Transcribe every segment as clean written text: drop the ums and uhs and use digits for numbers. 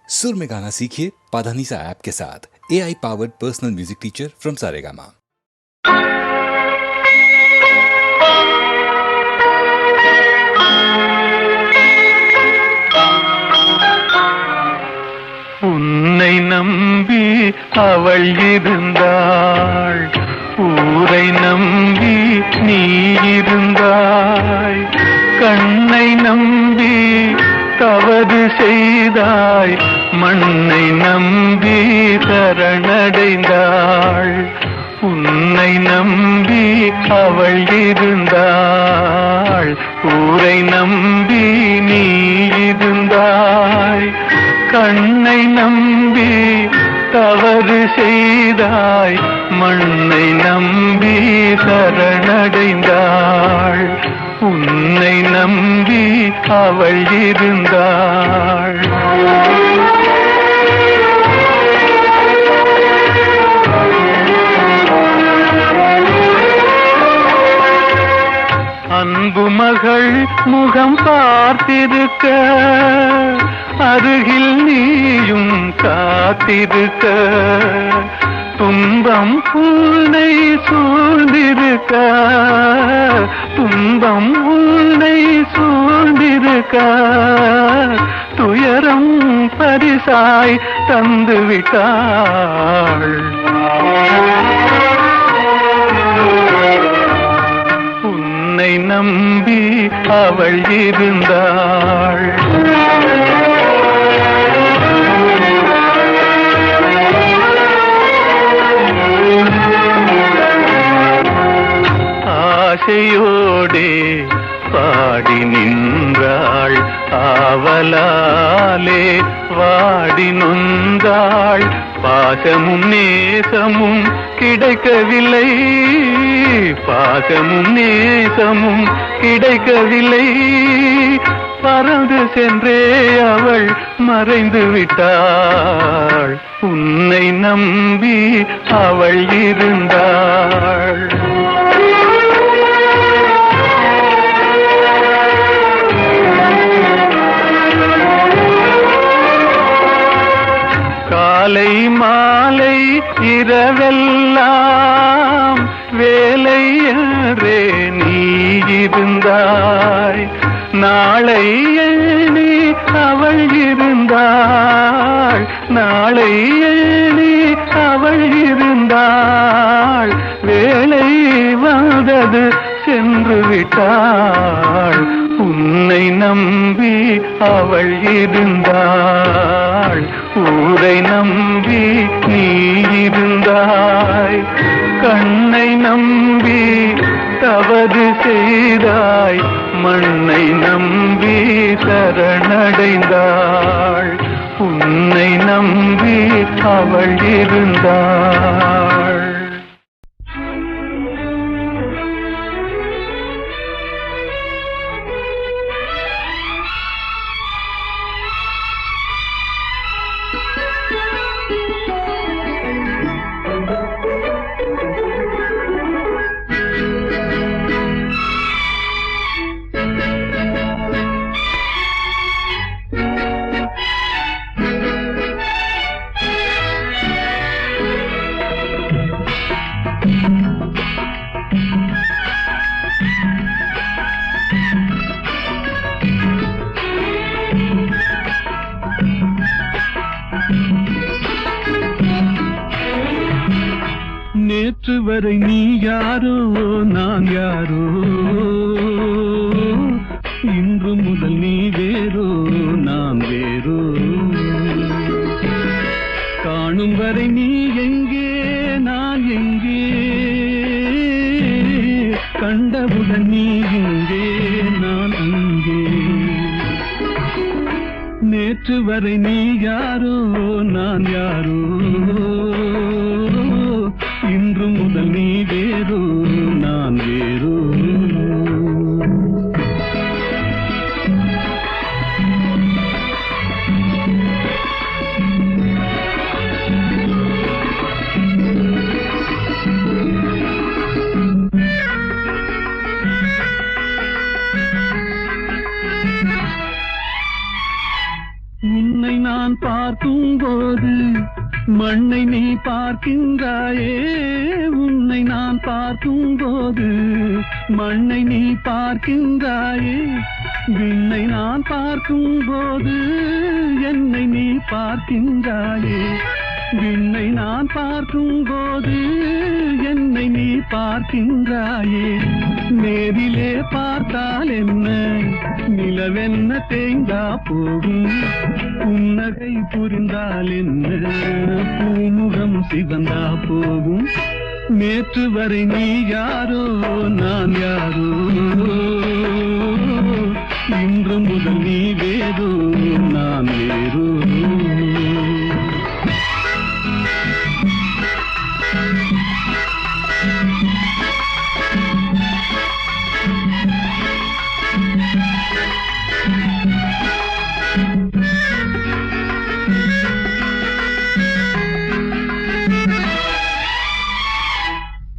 सुर में गाना सीखिए पाधानीसा ऐप के साथ। AI powered personal music teacher from Saregama. உன்னை நம்பி அவள் இருந்தாள், ஊரை நம்பி நீ இருந்தாய். கண்ணை நம்பி தவறு செய்தாய், மண்ணை நம்பி சரணடைந்தாள். உன்னை நம்பி அவள் இருந்தாள், ஊரை நம்பி நீ இருந்தாய். கண்ணை நம்பி தவறு செய்தாய், மண்ணை நம்பி சரணடைந்தாள். உன்னை நம்பி அவள் இருந்தாள். அன்பு மகள் முகம் பார்த்திருக்க, அருகில் நீயும் காத்திருக்க. துன்பம் உன்னை சூழ்ந்திருக்க, துன்பம் உன்னை சூழ்ந்திருக்க. துயரம் பரிசாய் தந்துவிட்டாள். உன்னை நம்பி அவள் இருந்தாள். ஆசையோடே பாடி நின்றாள், ஆவலாலே வாடி நொந்தாள். பாசமும் நேசமும் கிடைக்கவில்லை, பாசமும் நேசமும் கிடைக்கவில்லை. பறந்து சென்றே அவள் மறைந்து விட்டாள். உன்னை நம்பி அவள் இருந்தாள். காலை மாலை இரவெல்லாம் வேலை என்றே நீ இருந்தாய். நாளை எண்ணி அவள் இருந்தாள், நாளை எண்ணி அவள் இருந்தாள். வேலை வந்தது சென்று விட்டாள். உன்னை நம்பி அவள் இருந்தாள், ஊரை நம்பி நீ இருந்தாய். கண்ணை நம்பி தவறு செய்தாய், மண்ணை நம்பி சரணடைந்தாள். உன்னை நம்பி அவள் இருந்தாள். நேற்று வரை நீ யாரோ நான் யாரோ, இன்று முதல் நீ வேறோ நான் வேறோ. காணும் வரை நீ எங்கே நான் எங்கே, கண்டவுடன் நீ இங்கே நான் அங்கே. நேற்று வரை நீ யாரோ நான் யாரோ, இன்று முதல் நீ வேறோ நான் வேறோ. உன்னை நான் பார்க்கும் போது மண்ணை நீ பார்க்கின்றாயே, உன்னை நான் பார்க்கும் போது மண்ணை நீ பார்க்கின்றாயே, விண்ணை நான் பார்க்கும் போது என்னை நீ பார்க்கின்றாயே, விண்ணை நான் பார்க்கும் போது என்னை நீ பார்க்கின்றாயே. நேரிலே பார்த்தால் என்ன, நிலவென்ன தேய்ந்தா போகும், புன்னகை புரிந்தால் என்ன, பூமுகம் சிவந்தா போகும். நேற்று வரை நீ யாரோ நான் யாரோ, இன்று முதல் நீ வேறோ நான் வேறோ.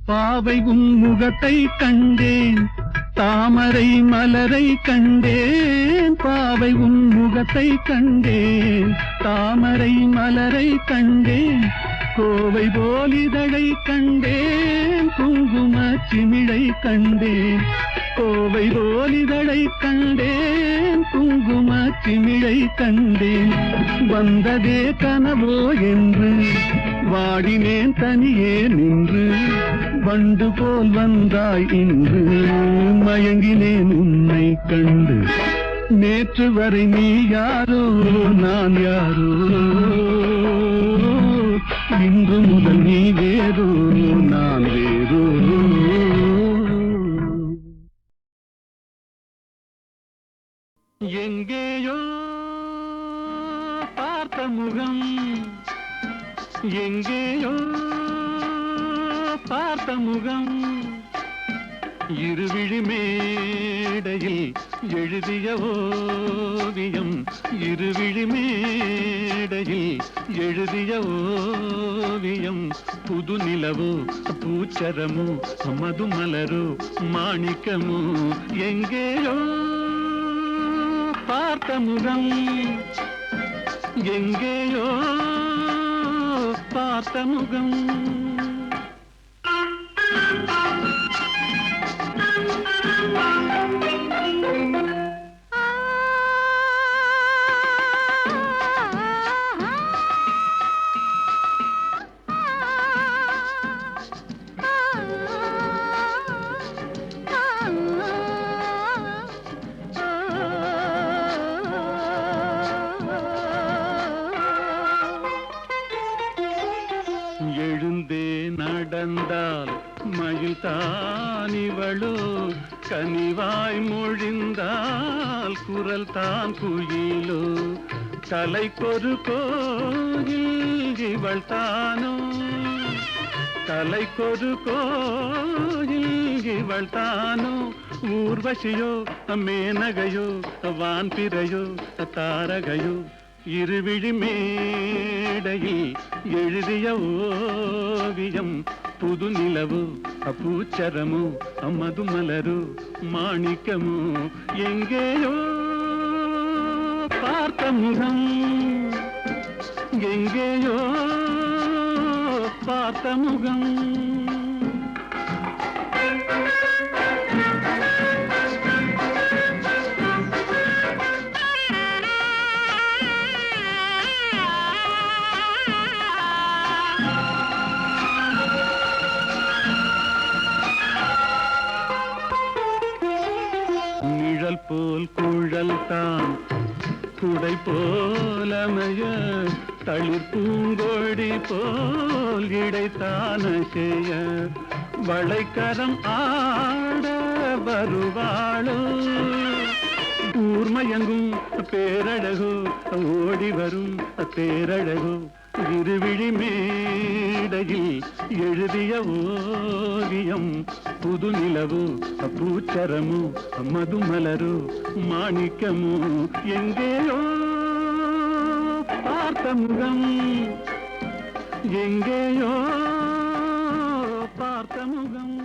பாவை உன் முகத்தை கண்டேன், தாமரை மலரை கண்டேன், பாவை உன் முகத்தை கண்டேன், தாமரை மலரை கண்டேன், கோவை போல் இதழை கண்டேன், குங்கும சிமிழை கண்டேன், கோவை போல் இதழை கண்டேன், குங்கும சிமிழை கண்டேன். வந்ததே கனவோ என்று வாடினேன் தனியே நின்று, வண்டு போல் வந்தாய் இன்று, மயங்கினேன் உன்னை கண்டு. நேற்று வரை நீ யாரோ நான் யாரோ, இன்று முதல் நீ வேறோ நான் வேறோ. எங்கேயோ பார்த்த முகம், எங்கேயோ பார்த்த முகம், இருவிழி மேடையில் எழுதிய ஓவியம், இருவிழி மேடையில் எழுதிய ஓவியம். புது நிலவோ பூச்சரமோ மதுமலரோ மாணிக்கமோ, எங்கேயோ பார்த்த முகம், எங்கேயோ பார்த்த முகம். எழுந்தே நடந்தால் மயில் தானிவளோ, கனிவாய் மொழிந்தால் குரல் தான் குயிலோ, கலைக்கொரு கோயில் இவள் தானோ, கலைக்கொரு கோயில் இவள் தானோ. ஊர்வசியோ மேனகையோ வான்பிறையோ தாரகையோ, இருவிழி மேடையில் எழுதிய ஓவியம். புது நிலவு பூச்சரமோ மதுமலரோ மாணிக்கமோ, எங்கேயோ பார்த்த முகம், எங்கேயோ பார்த்த முகம். நிழல் போல் குழல் தான் குடை போலமைய, தளிர் பூங்கொடி போல் இடைத்தான செய்ய, வளைக்கரம் ஆட வருவாளோ, ஊர்மயங்கும் பேரழகோ ஓடி வரும் பேரழகோ, இருவிழி மேடையில் எழுதிய ஓவியம். புது நிலவோ பூச்சரமோ மதுமலரோ மாணிக்கமோ, எங்கேயோ பார்த்த முகம், எங்கேயோ பார்த்த முகம்.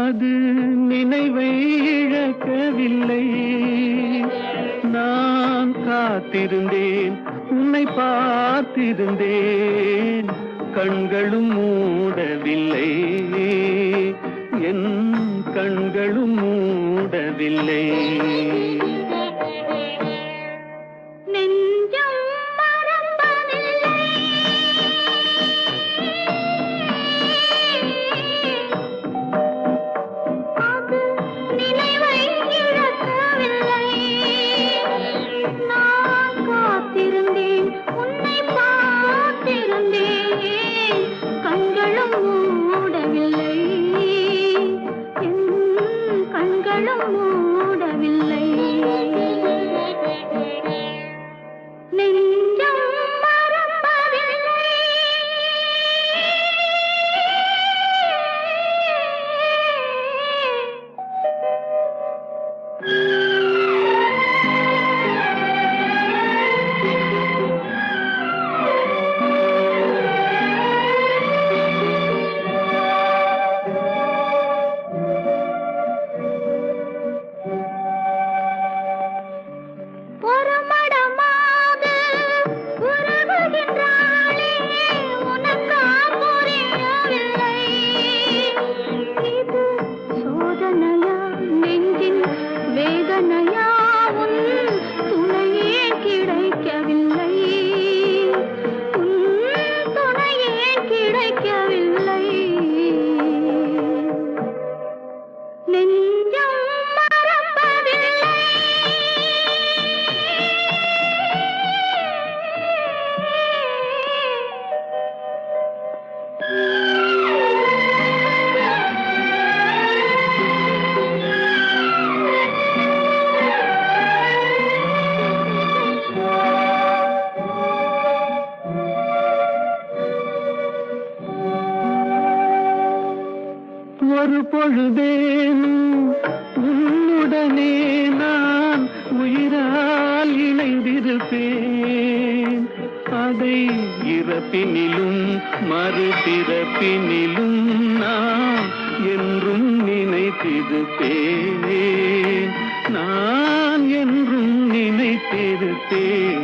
அது நினைவை இழக்கவில்லை. நான் காத்திருந்தேன், உன்னை பார்த்திருந்தேன், கண்களும் மூடவில்லை, என் கண்களும் மூடவில்லை. ஒரு பொழுதேனும் உன்னுடனே நான் உயிரால் இணைந்திருப்பேன். அதை இறப்பினிலும் மறுபிறப்பினிலும் நான் என்றும் நினைத்திருப்பேன், நான் என்றும் நினைத்திருப்பேன்.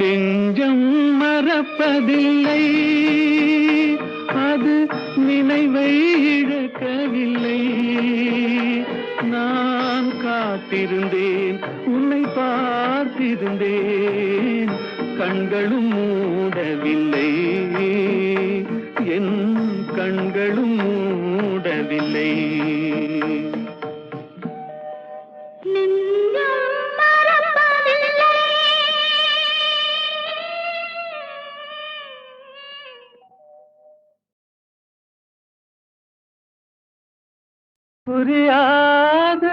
நெஞ்சம் மறப்பதில்லை, அது நினைவை இழக்கவில்லை. நான் காத்திருந்தேன், உன்னை பார்த்திருந்தேன், கண்களும் மூடவில்லை, என் கண்களும் மூடவில்லை. புரியாது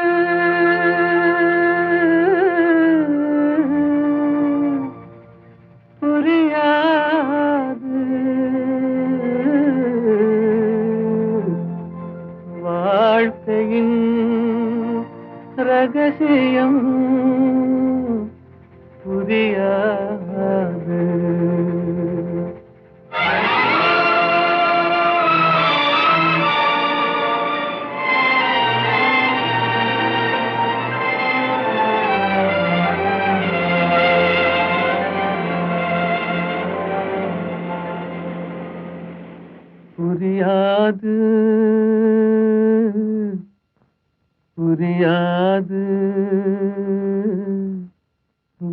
புரியாது வாழ்க்கையின் ரகசியம் புரியாது. புரியாது புரியாது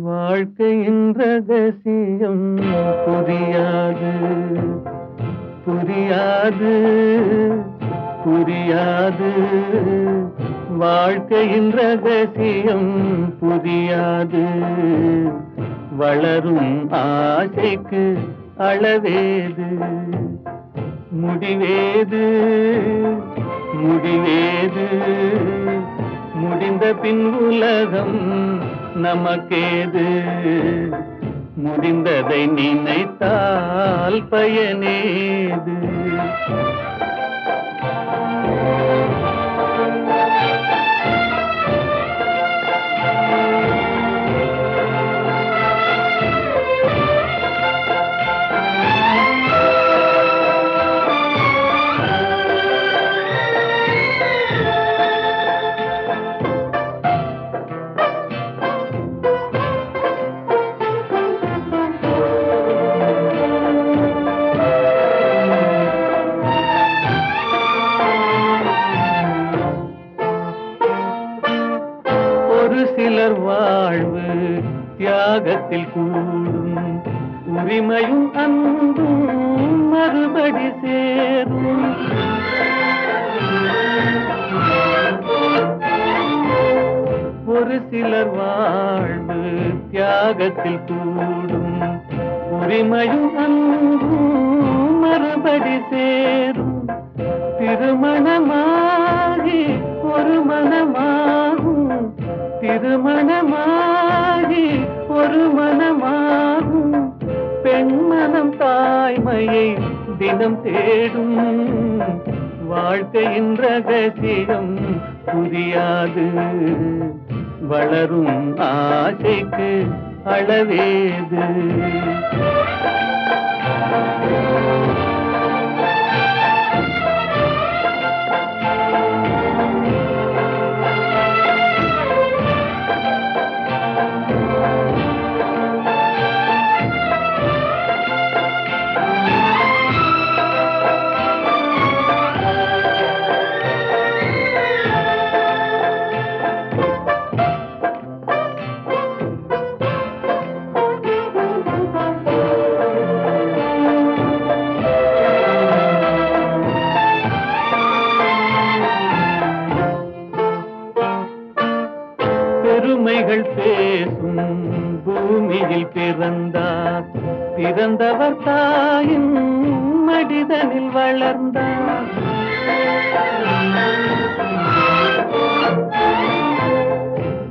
வாழ்க்கையின் ரகசியம் புரியாது புரியாது புரியாது வாழ்க்கையின் ரகசியம் புரியாது. வளரும் ஆசைக்கு அளவேது, முடிவேது முடிவேது, முடிந்த பின் உலகம் நமக்கேது, முடிந்ததை நினைத்தால் பயனேது. தியாகத்தில் கூடும் உரிமையும் அன்பும் மறுபடி சேரும். ஒரு சிலர் வாழ்வு தியாகத்தில் கூடும் உரிமையும் அன்பும் மறுபடி சேரும். திருமணமாகி ஒரு மனமாகும், திருமணமாகி ஒரு மனமாகும். பெண்மனம் தாய்மையை தினம் தேடும். வாழ்க்கையின் ரகசியம் புரியாது. வளரும் ஆசைக்கு அளவேது. பெருமைகள் பேசும் பூமியில் பிறந்தார். பிறந்தவர் தாயின் மடிதனில் வளர்ந்தார்.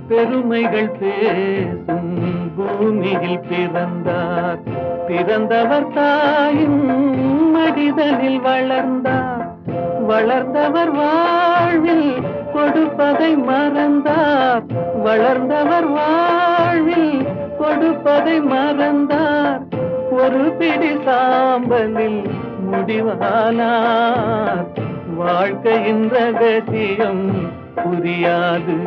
பெருமைகள் பேசும் பூமியில் பிறந்தார். பிறந்தவர் தாயின் மடிதனில் வளர்ந்தார். வளர்ந்தவர் வாழ்வில் கொடுப்பதை மறந்தார். வளர்ந்தவர் வாழ்வில் கொடுப்பதை மறந்தார். ஒரு பிடி சாம்பலில் முடிவானார். வாழ்க்கையின் ரகசியம் புரியாது.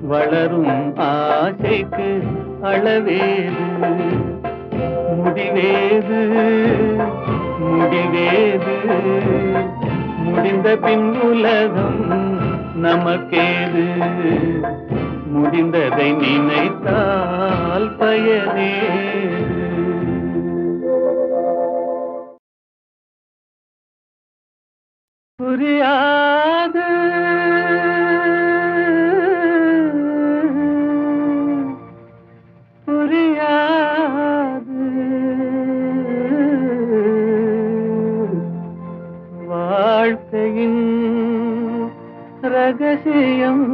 வளரும் ஆசைக்கு அளவேது. முடிவேது முடிவேது. முடிந்த பின் உலகம் நமக்கேது. முடிந்ததை நினைத்தால் பயனேது. புரியாது புரியாது. வாழ்க்கையின் ரகசியம்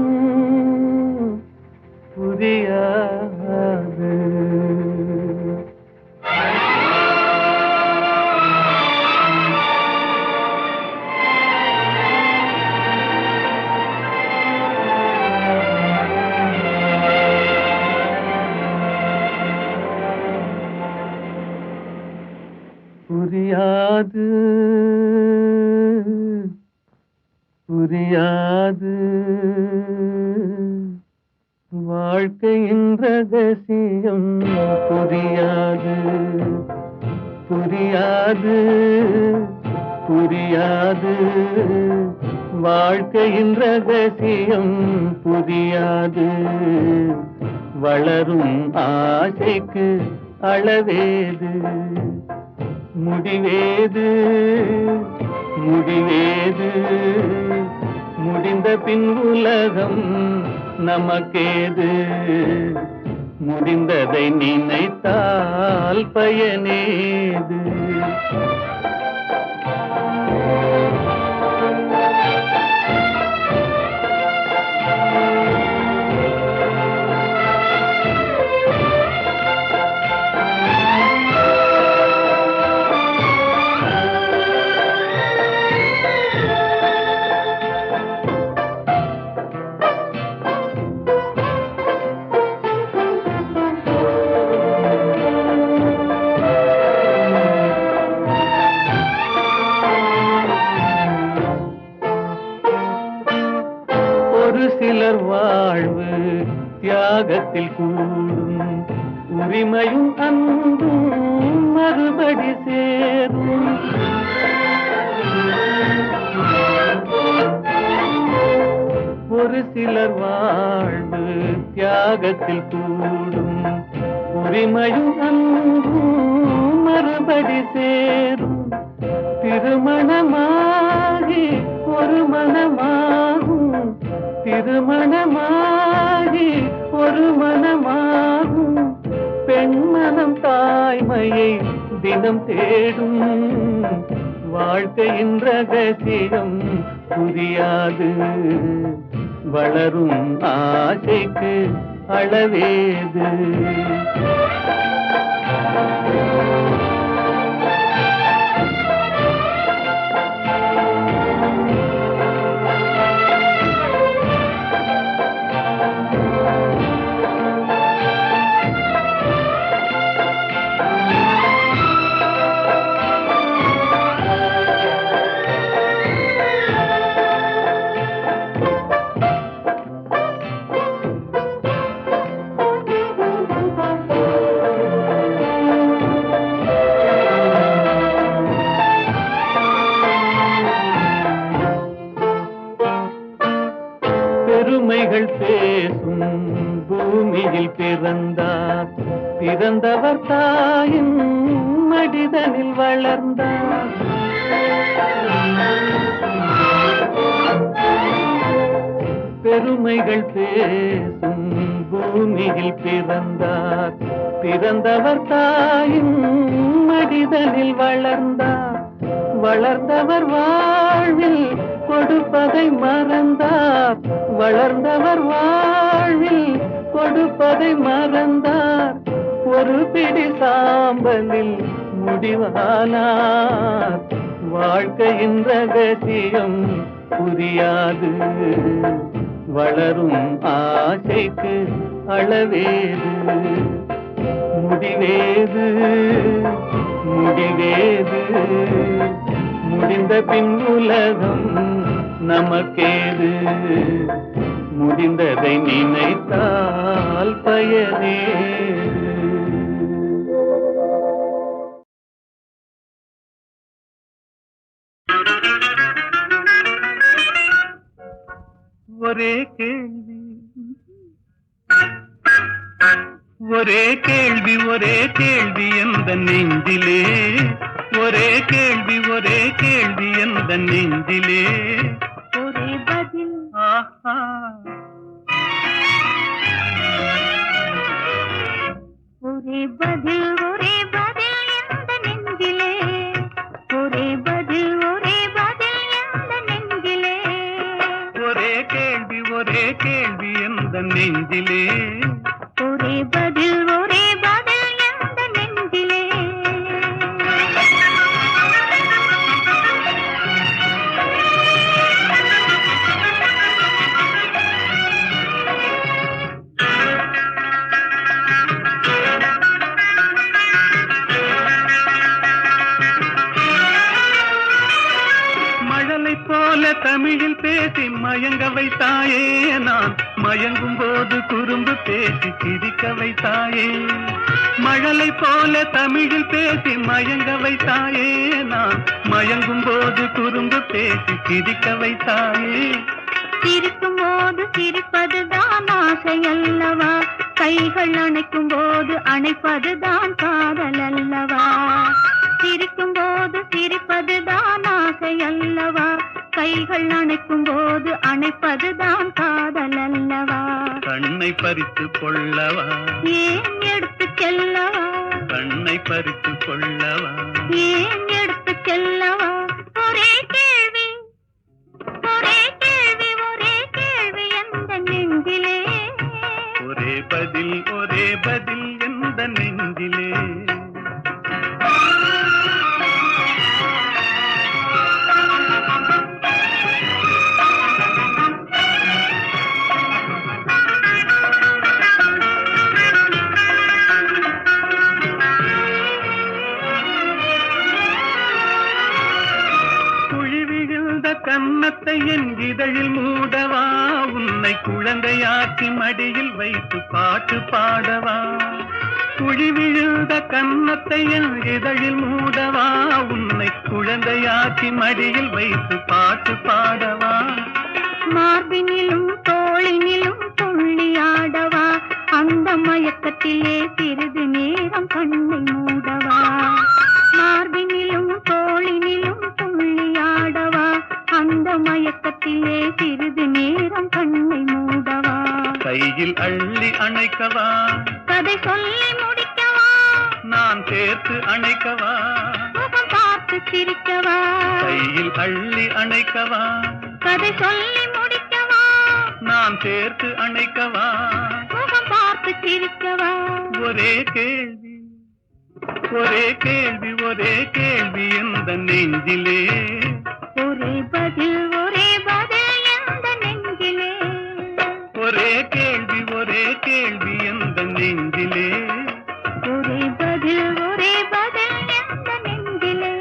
புரியாது. புரியாது புரியாது. வாழ்க்கையின் ரகசியம் புரியாது. புரியாது புரியாது. வாழ்க்கையின் ரகசியம் புரியாது. வளரும் ஆசைக்கு அளவேது. முடிவேது முடிவேது. முடிந்த பின் உலகம் நமக்கேது. முடிந்ததை நினைத்தால் பயனேது. ஒரு சிலர் வாழ்வு தியாகத்தில் கூடும் உரிமையும் அன்பும் மறுபடி சேரும். ஒரு சிலர் வாழ்வு தியாகத்தில் கூடும் உரிமையும் அன்பும் மறுபடி சேரும். திருமணமாகி ஒரு மனமாகும், திருமணமாகி ஒரு மனமாகும். பெண்மனம் தாய்மையை தினம் தேடும். வாழ்க்கையின் ரகசியம் புரியாது. வளரும் ஆசைக்கு அளவேது. பெருமைகள் பேசும் பூமியில் பிறந்தார். பிறந்தவர் தாயின் மடிதனில் வளர்ந்தார். பெருமைகள் பேசும் பூமியில் பிறந்தார். பிறந்தவர் தாயின் மடிதனில் வளர்ந்தார். வளர்ந்தவர் வாழ்வில் கொடுப்பதை மறந்தார். வளர்ந்தவர் வாழ்வில் கொடுப்பதை மறந்தார். ஒரு பிடி சாம்பலில் முடிவானார். வாழ்க்கையின் ரகசியம் புரியாது. வளரும் ஆசைக்கு அளவேது. முடிவேது முடிவேது. முடிந்த பின் உலகம் நமக்கேது. முடிந்ததை நினைத்தால் பயனேது. ஒரே கேள்வி ஒரே கேள்வி ஒரே கேள்வி எந்த நெஞ்சிலே. ஒரே கேள்வி எந்த நெஞ்சிலே. ஒரே பதில் ஆஹா. ஒரே பதில் எந்த நெஞ்சிலே. ஒரே பதில் எந்த நெஞ்சிலே. ஒரே கேள்வி எந்த நெஞ்சிலே. ஒரே பதில் எந்த நெஞ்சிலே. மழலை போல தமிழில் பேசி மயங்க வைத்தாயே. நான் மயங்கும் போது குறும்பு பேசி சிரிக்க வைத்தாயே. மழலை போல தமிழில் பேசி மயங்க வைத்தாயே. நான் மயங்கும் போது குறும்பு பேசி சிரிக்க வைத்தாயே. சிரிக்கும் போது சிரிப்பதுதான் ஆசை அல்லவா. கைகள் அணைக்கும் போது அணைப்பதுதான் காதல் அல்லவா. சிரிக்கும் போது சிரிப்பதுதான் ஆசை அல்லவா. கைகள் அணைக்கும் போது அணைப்பதுதான் காதல் அல்லவா. கண்ணை பறித்து கொள்ளவா. ஏன் எடுத்து செல்லவா. கண்ணை பறித்து கொள்ளவா. ஏன் எடுத்து செல்லவா. ஒரே கேள்வி எந்த நெஞ்சிலே. ஒரே பதில் எந்த நெஞ்சிலே. கன்னத்தை என் இதழில் மூடவா. உன்னை குழந்தையாக்கி மடியில் வைத்து பாட்டு பாடவா. குழி விழுந்த கன்னத்தை என் இதழில் மூடவா. உன்னை குழந்தையாக்கி மடியில் வைத்து பாட்டு பாடவா. மார்பினிலும் தோளினிலும் துள்ளி ஆடவா. அந்த மயக்கத்திலே சிறிது நேரம் கண்ணை மூடவா மார்பினிலும் தோளினிலும் துள்ளியாடவா அந்த மயக்கத்திலே சிறிது நேரம் கண்ணை மூடவா கையில் அள்ளி அணைக்கவா கதை சொல்லி முடிக்கவா நான் சேர்த்து அணைக்கவா முகம் பார்த்து சிரிக்கவா கையில் அள்ளி அணைக்கவா கதை சொல்லி முடிக்கவா நான் சேர்த்து அணைக்கவா முகம் பார்த்து சிரிக்கவா ஒரே கேள்வி ஒரே கேள்வி ஒரே கேள்வி எந்த நெஞ்சிலே ஒரே பதில் எந்த நெஞ்சிலே ஒரே கேள்வி எந்த நெஞ்சிலே ஒரே பதில் எந்த நெஞ்சிலே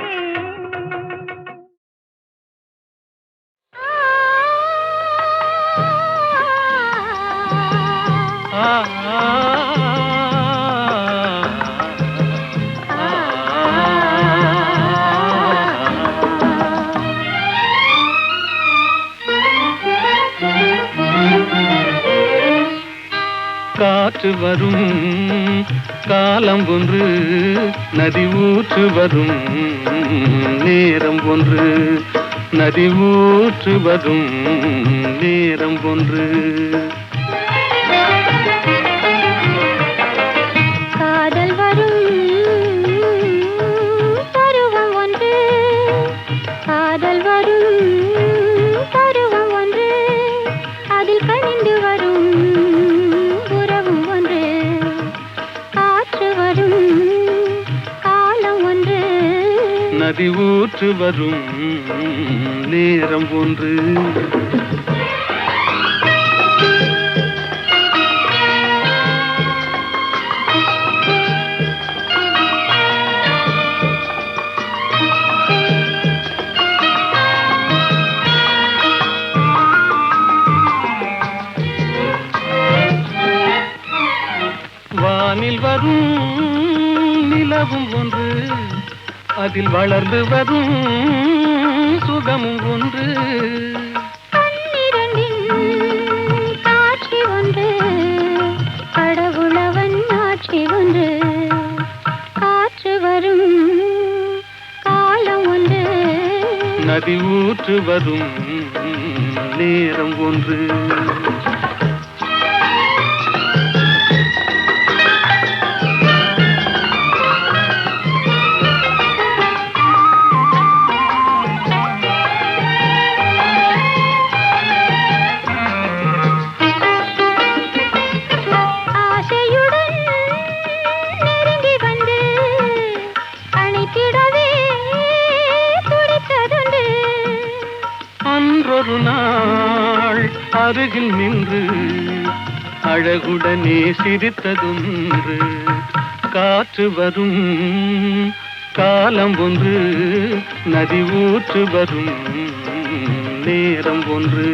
காற்று வரும் காலம் ஒன்று நதி ஊற்று வரும் நேரம் ஒன்று நதி ஊற்று வரும் நேரம் ஒன்று காதல் வரும் பருவம் ஒன்று காதல் வரும் பருவம் ஒன்று அதில் கனிந்து வரும் உறவும் ஒன்று காற்று வரும் காலம் ஒன்று நதி ஊற்று வரும் நேரம் ஒன்று வானில் வரும் நிலவும் ஒன்று அதில் வளர்ந்து வரும் சுகமும் ஒன்று பன்னிரண்டின் காட்சி ஒன்று கடவுளவன் ஆட்சி ஒன்று காற்று வரும் காலம் ஒன்று நதி ஊற்று வரும் நேரம் ஒன்று ஆசையுடன் நெருங்கி வந்து அணைத்திடவே துடித்ததுண்டு அன்றொரு நாள் அருகில் நின்று அழகுடனே சிரித்ததொன்று காற்று வரும் காலம் ஒன்று நதி ஊற்று வரும் நேரம் ஒன்று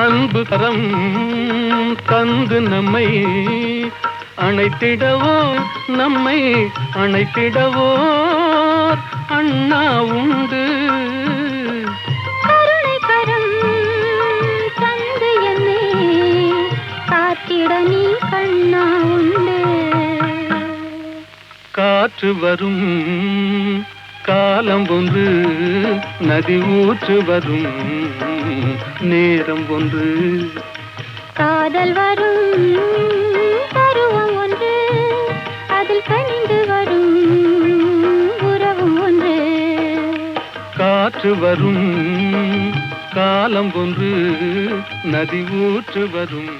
அன்பு கரம் தந்து நம்மை அணைத்திடவோ நம்மை அணைத்திடவோ அண்ணா உண்டு கருணை கரம் தந்து என்னை காத்திட நீ கண்ணா உண்டு காற்று வரும் காலம் ஒன்று நதி ஊற்று வரும் நேரம் ஒன்று காதல் வரும் பருவம் ஒன்று அதில் கனிந்து வரும் உறவும் ஒன்று காற்று வரும் காலம் ஒன்று நதி ஊற்று வரும்